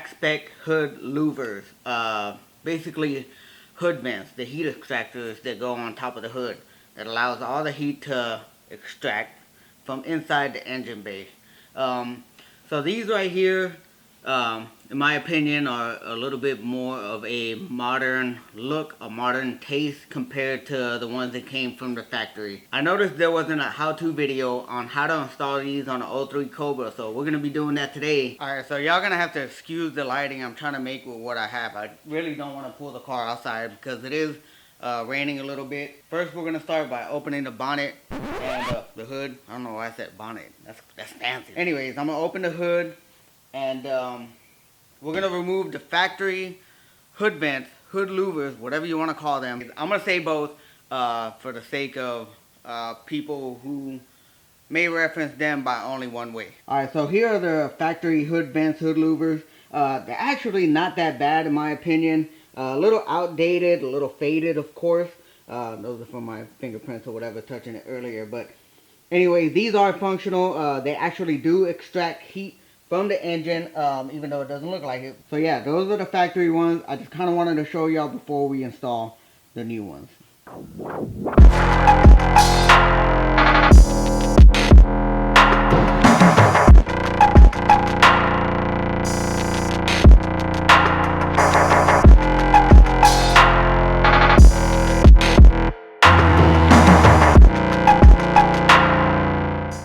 Trackspec hood louvers. Basically hood vents, the heat extractors that go on top of the hood that allows all the heat to extract from inside the engine bay. So these right here, in my opinion, are a little bit more of a modern look, a modern taste compared to the ones that came from the factory. I noticed there wasn't a how-to video on how to install these on the 03 Cobra, so we're going to be doing that today. Alright, so y'all going to have to excuse the lighting I'm trying to make with what I have. I really don't want to pull the car outside because it is raining a little bit. First, we're going to start by opening the bonnet and the hood. I don't know why I said bonnet. That's fancy. Anyways, I'm going to open the hood and we're going to remove the factory hood vents, hood louvers, whatever you want to call them. I'm going to say both for the sake of people who may reference them by only one way. Alright, so here are the factory hood vents, hood louvers. They're actually not that bad in my opinion. A little outdated, a little faded of course. Those are from my fingerprints or whatever touching it earlier. But anyways, these are functional. They actually do extract heat from the engine, even though it doesn't look like it. So yeah, those are the factory ones. I just kind of wanted to show y'all before we install the new ones.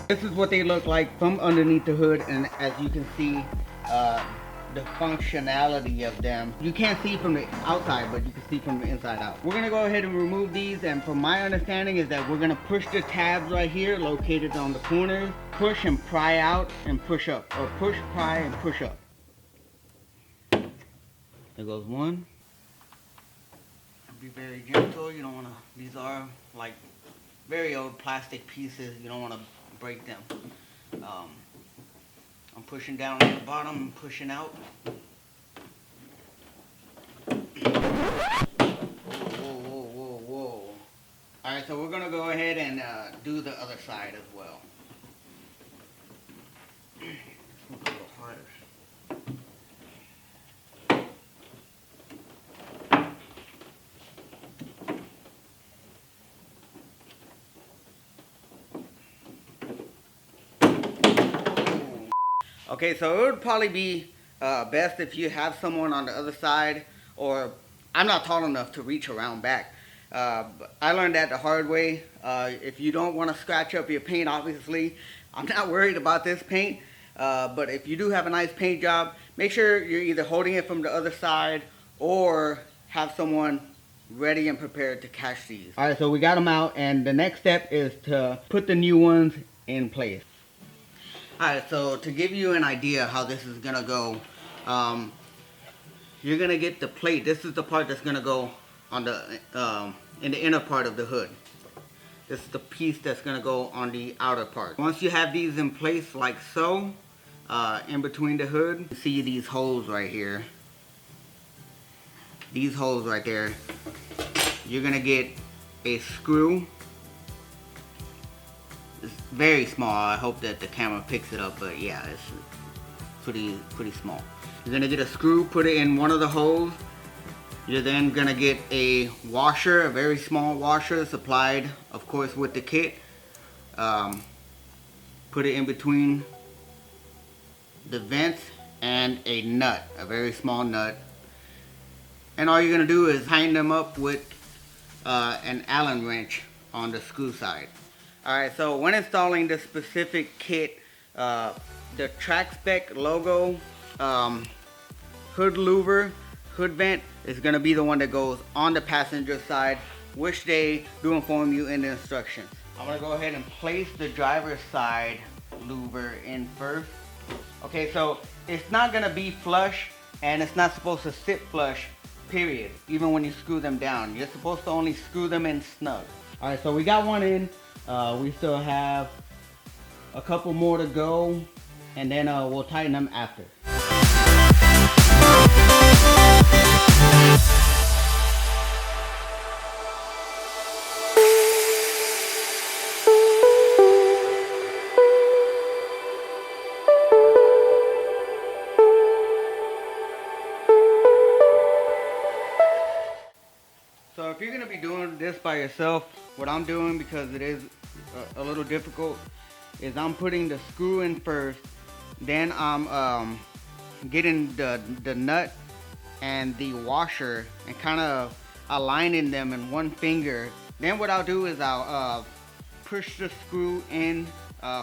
This is what they look like from underneath the hood, and as you can see, the functionality of them. You can't see from the outside, but you can see from the inside out. We're gonna go ahead and remove these, and from my understanding is that we're gonna push the tabs right here, located on the corners, push and pry out and push up, or push, pry, and push up. There goes one. Be very gentle. You don't wanna, these are like very old plastic pieces. You don't wanna break them. I'm pushing down at the bottom and pushing out. Whoa. Alright, so we're gonna go ahead and do the other side as well. A little harder. Okay, so it would probably be best if you have someone on the other side, or I'm not tall enough to reach around back. But I learned that the hard way. If you don't want to scratch up your paint, obviously, I'm not worried about this paint. But if you do have a nice paint job, make sure you're either holding it from the other side or have someone ready and prepared to catch these. Alright, so we got them out, and the next step is to put the new ones in place. Alright, so to give you an idea how this is going to go, you're going to get the plate. This is the part that's going to go on the in the inner part of the hood. This is the piece that's going to go on the outer part. Once you have these in place like so, in between the hood, you see these holes right here. These holes right there. You're going to get a screw. It's very small. I hope that the camera picks it up, but yeah, it's pretty small. You're gonna get a screw, put it in one of the holes. You're then gonna get a washer, a very small washer supplied, of course, with the kit. Put it in between the vents and a nut, a very small nut. And all you're gonna do is tighten them up with an Allen wrench on the screw side. Alright, so when installing this specific kit, the Trackspec logo hood louver, hood vent is going to be the one that goes on the passenger side, which they do inform you in the instructions. I'm going to go ahead and place the driver's side louver in first. Okay, so it's not going to be flush, and it's not supposed to sit flush, period, even when you screw them down. You're supposed to only screw them in snug. Alright, so we got one in. We still have a couple more to go, and then we'll tighten them after. this by yourself, what I'm doing, because it is a little difficult, is I'm putting the screw in first, then I'm getting the nut and the washer and kind of aligning them in one finger. Then what I'll do is I'll push the screw in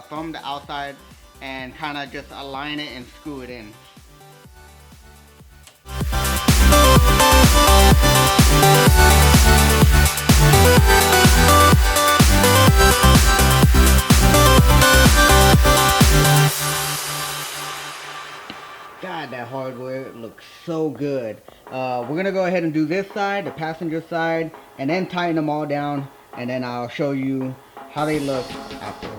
from the outside and kind of just align it and screw it in. God, that hardware looks so good. We're gonna go ahead and do this side, the passenger side, and then tighten them all down, and then I'll show you how they look after.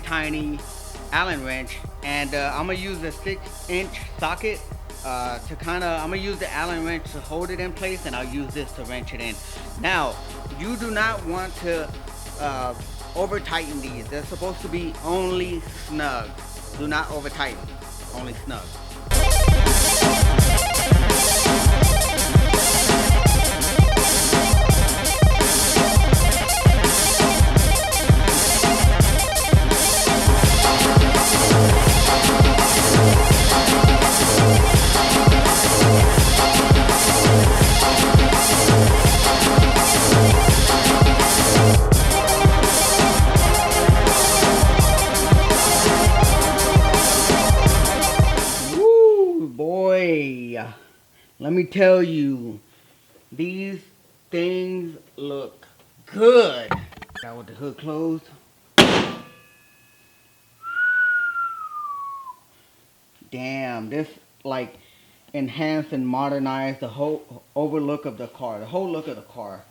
Tiny Allen wrench, and I'm gonna use a 6-inch socket to kind of, I'm gonna use the Allen wrench to hold it in place, and I'll use this to wrench it in. Now, you do not want to over tighten these. They're supposed to be only snug. Do not over tighten, only snug. Let me tell you, these things look good. Got with the hood closed. Damn, this like enhanced and modernized the whole overlook of the car, the whole look of the car.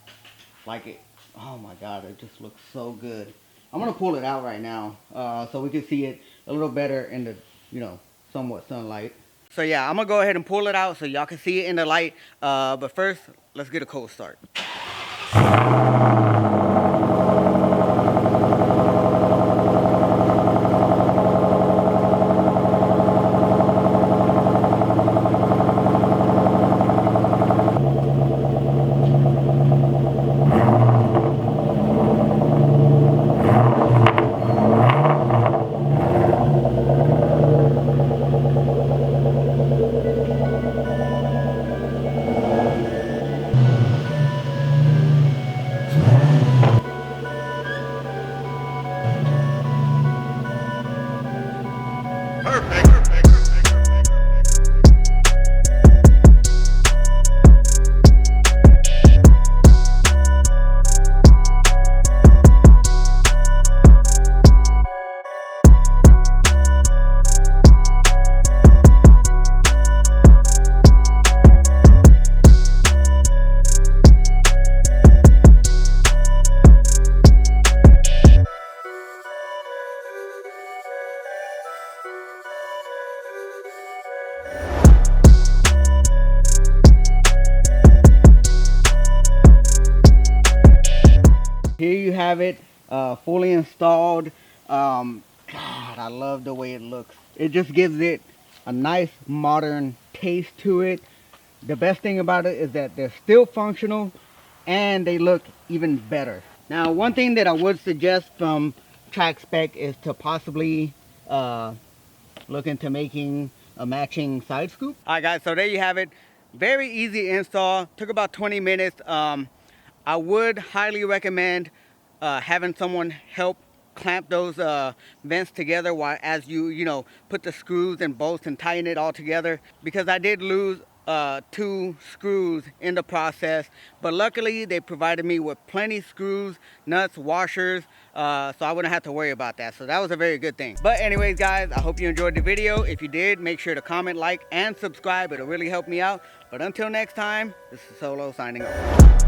Like it, oh my God, it just looks so good. I'm gonna pull it out right now so we can see it a little better in the, somewhat sunlight. So yeah, I'm gonna go ahead and pull it out so y'all can see it in the light. But first, let's get a cold start. Here you have it, fully installed. God, I love the way it looks. It just gives it a nice modern taste to it. The best thing about it is that they're still functional and they look even better. Now, one thing that I would suggest from Trackspec is to possibly look into making a matching side scoop. All right, guys, so there you have it. Very easy install. Took about 20 minutes. I would highly recommend having someone help clamp those vents together while as you put the screws and bolts and tighten it all together, because I did lose 2 screws in the process, but luckily they provided me with plenty screws, nuts, washers, so I wouldn't have to worry about that. So that was a very good thing. But anyways, guys, I hope you enjoyed the video. If you did, make sure to comment, like, and subscribe. It'll really help me out. But until next time, this is Solo signing off.